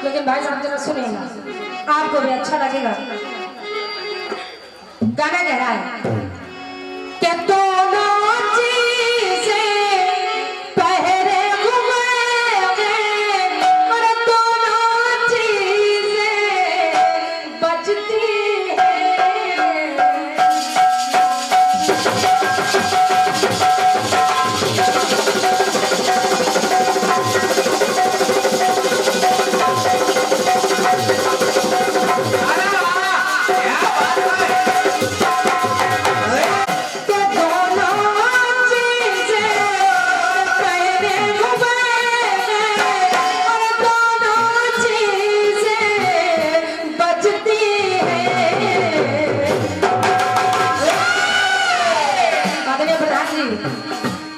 लेकिन भाई साहब जरा सुनिएगा, आपको भी अच्छा लगेगा। गाना कह रहा है कि दोनों चीजें पहरे हुए और दोनों चीजें बचती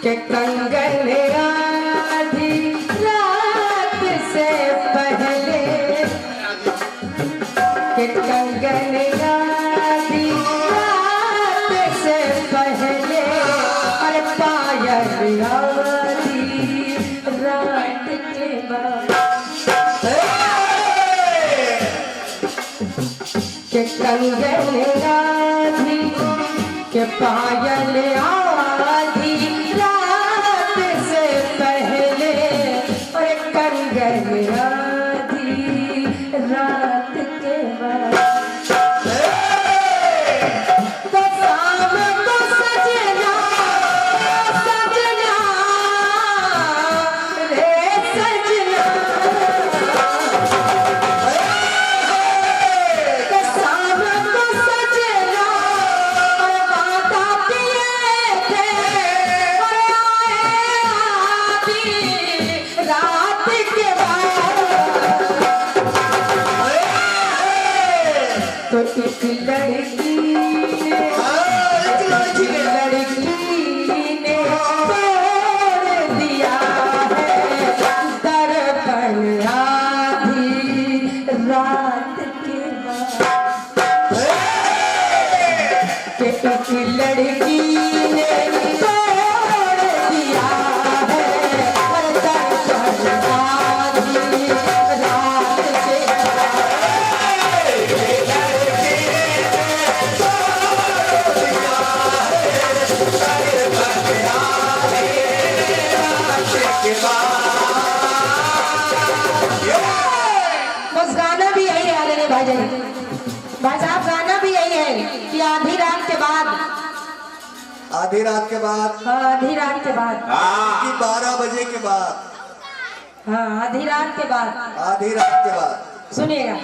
के कंगन आधी रात से पहले, के कंगन आधी रात से पहले और पायल आधी रात के बाद, के कंगन आधी के पायल आधी रात से पहले और कंगन आधी रात के बाद, तो शाम को सजना सजना रे सजना, तो शाम को सजना और वादा किए थे और आए आधी रात के बाद, तो एक लड़की ने तोड़ दिया है दर्पण आधी रात के बाद, कि एक लड़की ने तोड़ दिया है दर्पण आधी रात के बस गाना भी यही है आदरणीय भाई साहब, गाना भी यही है कि आधी रात के बाद, आधी रात के बाद, हाँ आधी रात के बाद, कि 12 बजे के बाद, हाँ आधी रात के बाद, आधी रात के बाद। सुनिएगा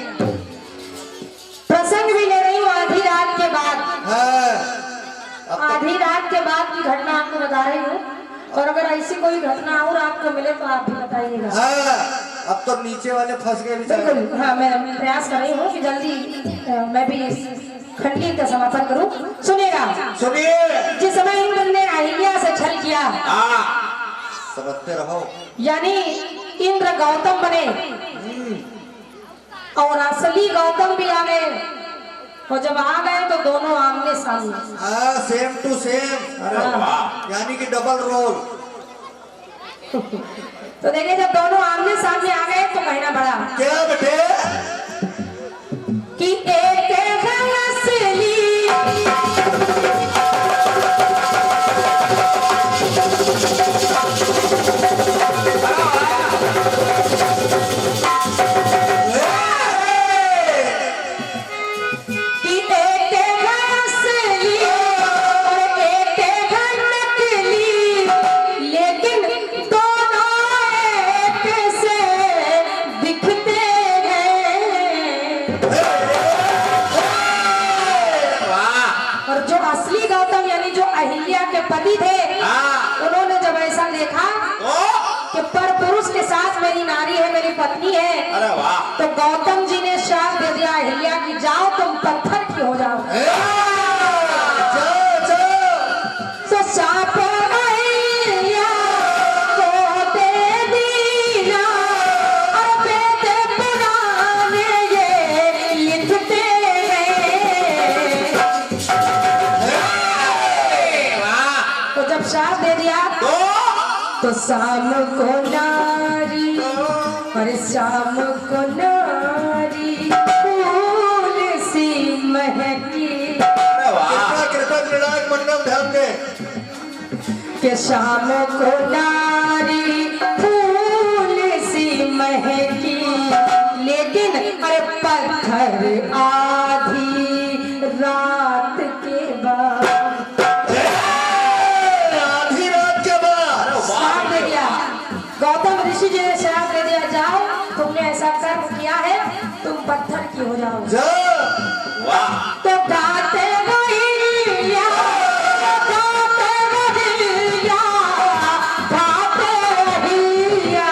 प्रसंग भी ले रही हूँ आधी रात के बाद, आधी रात के बाद की घटना आपको बता रही हूँ, और अगर ऐसी कोई घटना और आपको मिले तो आप भी बताइएगा। अब तो नीचे वाले फंस गए बिल्कुल, हाँ मैं प्रयास कर रही हूँ कि जल्दी मैं भी इस खंडगीत का समापन करूँ। सुनिएगा, सुनिए। जिस समय इंद्र ने अहिल्या से छल किया, समझते रहो, यानी इंद्र गौतम बने और असली गौतम भी आ गए, और जब आ गए तो दोनों आमने सामने, सेम टू सेम, यानी कि डबल रोल। तो देखिए जब दोनों आमने सामने आ गए तो कहना बड़ा क्या बेटे कि एक है असली पति थे, उन्होंने जब ऐसा देखा कि पर पुरुष के साथ मेरी नारी है, मेरी पत्नी है, अरे वाह, तो गौतम जी ने श्राप दे दिया अहिल्या की जाओ तुम पत्थर की हो जाओ। तो श्राप अहिल्या को दे दिया और वेद पुराण ये लिखते श्राप दे दिया तो शाम को नारी और शाम को नारी बोल ध्यान दे। कि शाम को नारी फूल सी महकी, लेकिन अरे पत्थर आधी रात के बाद। आधी रात के बाद श्राप दे दिया गौतम ऋषि जी ने, श्राप दे दिया, जाओ तुमने ऐसा कर्म किया है, तुम पत्थर की हो जाओ। तो गाते रहिया, गाते रहिया, गाते रहिया।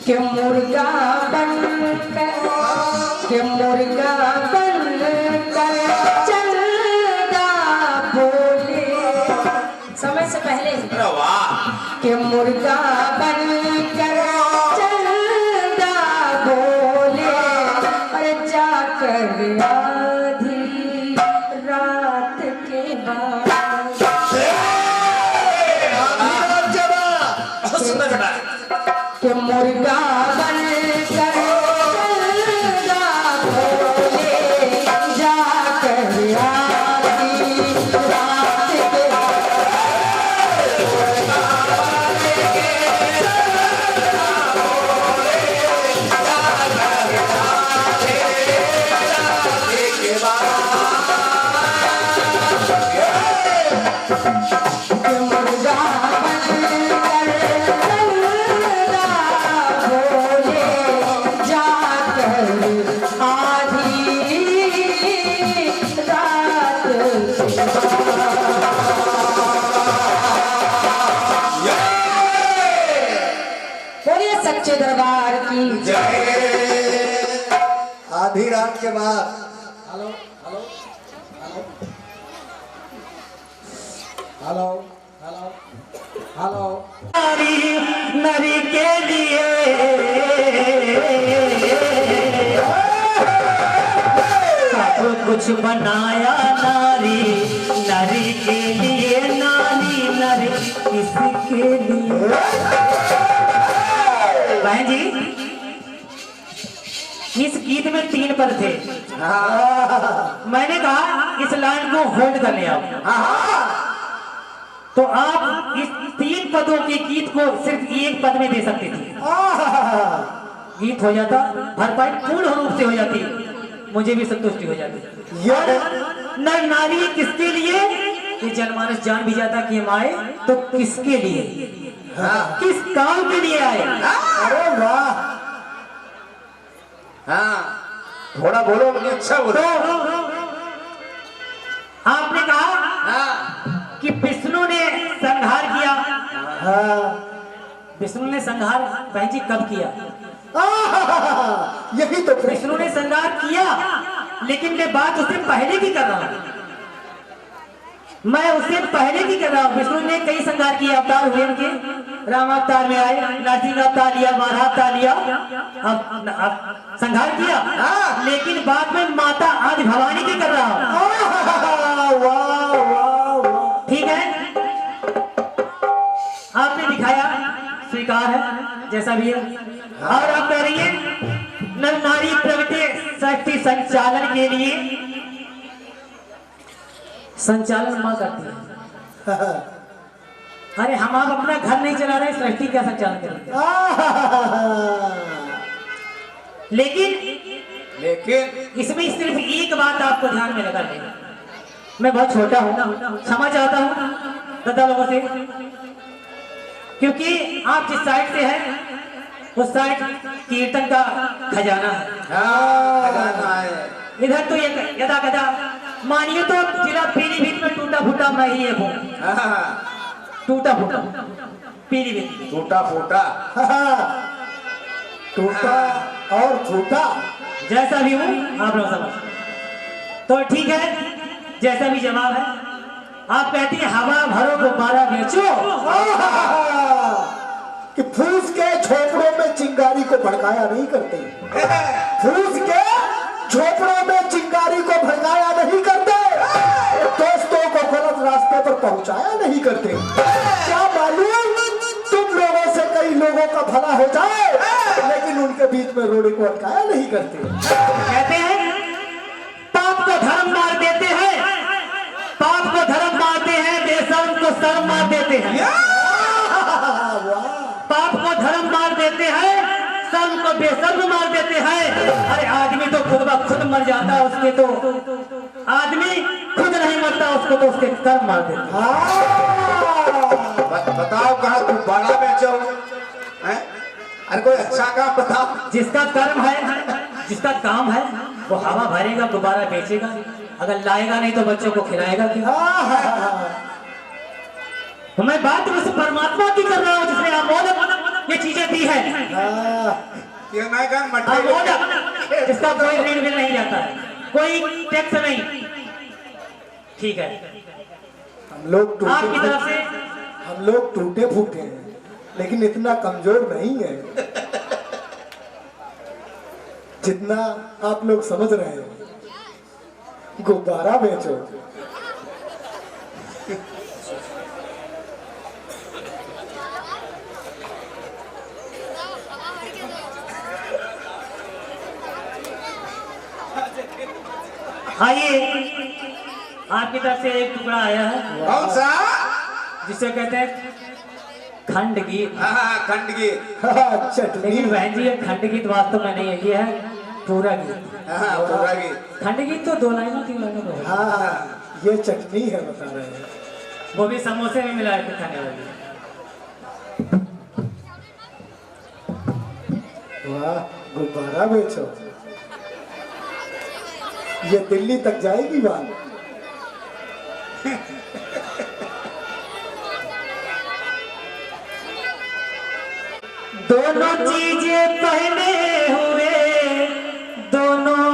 कि मुर्गा बनकर, कि मुर्गा बनकर चलदा बोले, समय से पहले कि मुर्गा बनकर चलदा बोले, और जाकर आधी रात के बाद। कि मुर्गा बनकर चलदा बोले, जाकर आधी रात के सच्चे दरबार की जय। आधी रात के बाद। Hello hello hello hello hello hello. नरी के लिए सब कुछ बनाया नारी, नरी के लिए, नारी नरी किसके लिए। बहन जी, इस गीत में 3 पद थे। मैंने कहा इस लाइन को होल्ड कर ले आप, तो आप इस 3 पदों के गीत को सिर्फ 1 पद में दे सकते थे, गीत हो जाता, भरपाई पूर्ण रूप से हो जाती, मुझे भी संतुष्टि हो जाती। नर नारी किसके लिए, ये जनमानस जान भी जाता कि हम आए तो किसके लिए, किस काम के लिए आए। अरे वाह, हाँ थोड़ा बोलो, अच्छा बोलो। आपने कहा कि विष्णु ने संहार किया। विष्णु ने संहार बहन जी कब किया? यही तो विष्णु ने संहार किया, लेकिन मैं बात उससे पहले की कर रहा हूँ, मैं उससे पहले की कर रहा हूँ। विष्णु ने कई संहार किए, अवतार हुए उनके, राम अवतार में आए, नरसिंह अवतार लिया, बारह अवतार लिया, अब संहार किया, लेकिन बाद में माता आदि भवानी की कर रहा हूँ। ठीक है, आपने दिखाया, स्वीकार है, जैसा भी है। और आप कह रही है नर नारी प्रगति शक्ति संचालन के लिए, संचालन मां करती है। अरे हम आप अपना घर नहीं चला रहे, सृष्टि क्या संचालन करेंगे? लेकिन इसमें सिर्फ एक बात आपको ध्यान में लगा लेना, मैं बहुत छोटा हूँ, क्षमा चाहता हूँ दादा लोगों से, क्योंकि आप जिस साइड से हैं उस साइड कीर्तन का खजाना है, इधर तो ये यदा कदा मानिए तो जिला पीलीभीत में टूटा फूटा मैं ही एक हूँ। टूटा फूटा पीलीभीत। टूटा फूटा टूटा और फूटा जैसा भी हूँ आप लोग समझ। तो ठीक है, जैसा भी जवाब है। आप कहती हैं हवा भरो गुब्बारा बेचो कि फूस के झोपड़ों में चिंगारी को भड़काया नहीं करते। फूस के झोपड़ों में चिंगारी को भड़काया नहीं करते। दोस्तों को गलत रास्ते पर पहुंचाया नहीं करते। क्या मालूम तुम लोगों से कई लोगों का भला हो जाए, लेकिन उनके बीच में रोड़े को अटकाया नहीं करते। कहते हैं पाप को धर्म मार देते हैं, पाप को धर्म मारते हैं, बेशर्म को शर्म मार देते हैं। पाप को धर्म मार देते हैं, शर्म को बेशर्म मार देते हैं। अरे आदमी तो खुद ब खुद मर जाता है, उसके तो आदमी खुद नहीं मरता, उसको तो उसके कर्म मार देते हैं। बताओ कहाँ गुब्बारा बेचो? अरे कोई अच्छा काम बताओ। जिसका कर्म है, जिसका काम है, वो हवा भरेगा, गुब्बारा बेचेगा। अगर लाएगा नहीं तो बच्चों को खिलाएगा क्या? तो मैं बात उस परमात्मा की कर रहा हूँ जिसने अमोलक ये चीजें दी है। अमोलक, जिसका कोई ऋण भी नहीं जाता है, कोई टैक्स नहीं। ठीक है, हम लोग आपकी तरफ से हम लोग टूटे फूटे हैं, लेकिन इतना कमजोर नहीं है जितना आप लोग समझ रहे हैं। गुब्बारा बेचो। आइए, आपकी तरफ से एक टुकड़ा आया है। कौन सा? जिसे कहते हैं खंड गीत। खंड गीत। लेकिन बहन जी ये खंड गीत वास्तव में नहीं है, ये है पूरा गीत। पूरा गीत। खंड गीत तो 2 लाइनों 3 लाइनों में है। हाँ, ये चटनी है, बता रहे हैं। वो भी समोसे में मिला के खाने वाली। वाह, गुब्बारा बेचो। ये दिल्ली तक जाएगी बात। दोनों चीजें पहने हुए, दोनों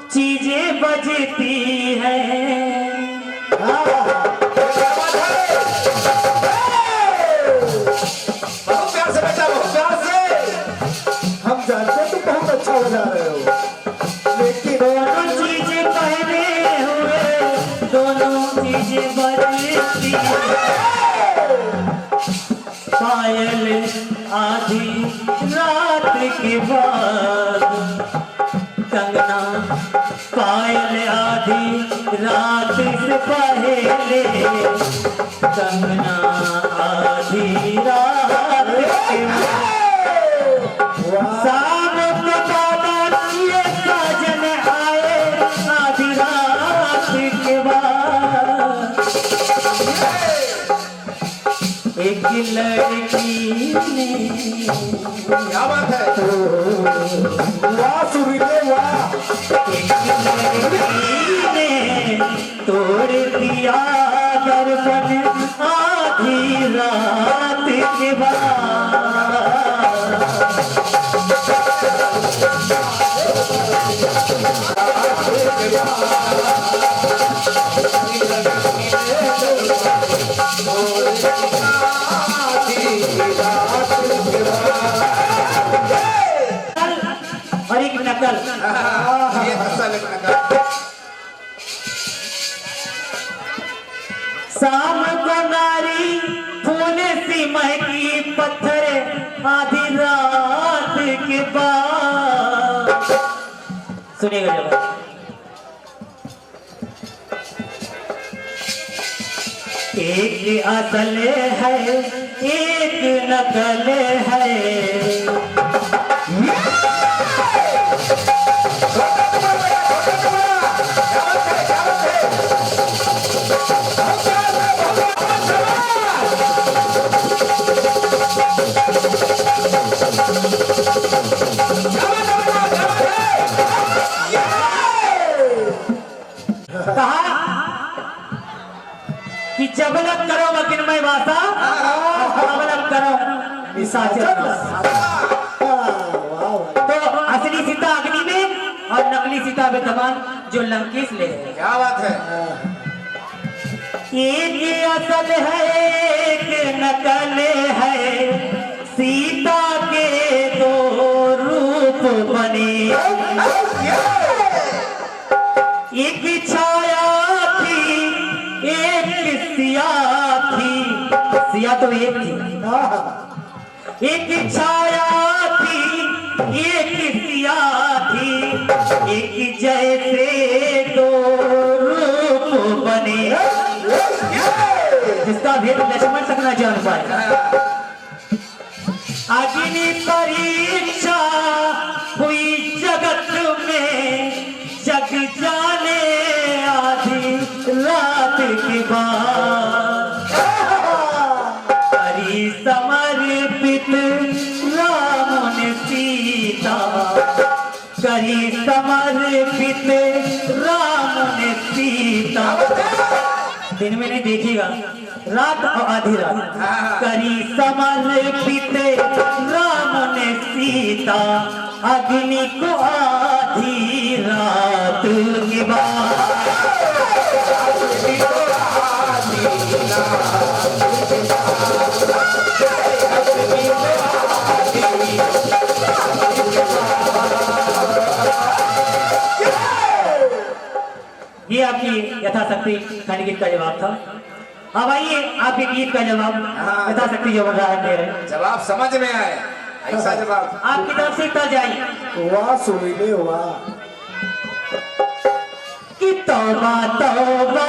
चीजें बजती है। बहुत प्यार से बेटा, बहुत प्यार से। हम जानते हैं तुम बहुत अच्छा बजा रहे हो, लेकिन दोनों चीजें पहने हुए, दोनों चीजें बजती है। पायल आधी रात के बाद, कंगना पायल आधी रात से पहले, कंगना आधी रात के बाद। शाम को बाबा ये साजन आए आधी रात के बाद। एक लड़की ने, क्या बात है? वाह सुरीले वाह। एक लड़की ने तोड़ दिया दर्पण आधी रात के बाद। और एक नकल। ये असल नकल। शाम को नारी फूल सी महकी, पत्थर आधी रात के बाद। सुनिएगा जब एक असल है एक नकल है। जबलक करो वकिनमय वासा, जबलक करो निशाचर नाश। तो असली सीता अग्नि में और नकली सीता बेतमान जो लंकेश ले रहे हैं। क्या बात है? एक असल है एक नकल है, सीता के दो रूप बने। एक छाया थी एक सिया थी, सिया तो एक थी। एक छाया थी एक सिया थी, एक जैसे दो रूप बने, जिसका भेद लक्ष्मण तक न जान पाए। अग्नि परीक्षा हुई जगत में, जग जाने आधी रात के बाद। हरि समर्पित राम ने सीता, करी समर्पित राम ने सीता। दिन में नहीं देखिएगा, रात और आधी रात। करी समर्पित राम ने सीता, अग्नि को आधी रात के बाद। ये आपकी यथाशक्ति खंड गीत का जवाब था। अब आइए आपके गीत का जवाब यथाशक्ति जबरदस्त दे रहे हैं। जवाब समझ में आए, ऐसा जवाब आपकी तरफ से इतना जाइए। वाह सुरीले वाह। कि तौबा तौबा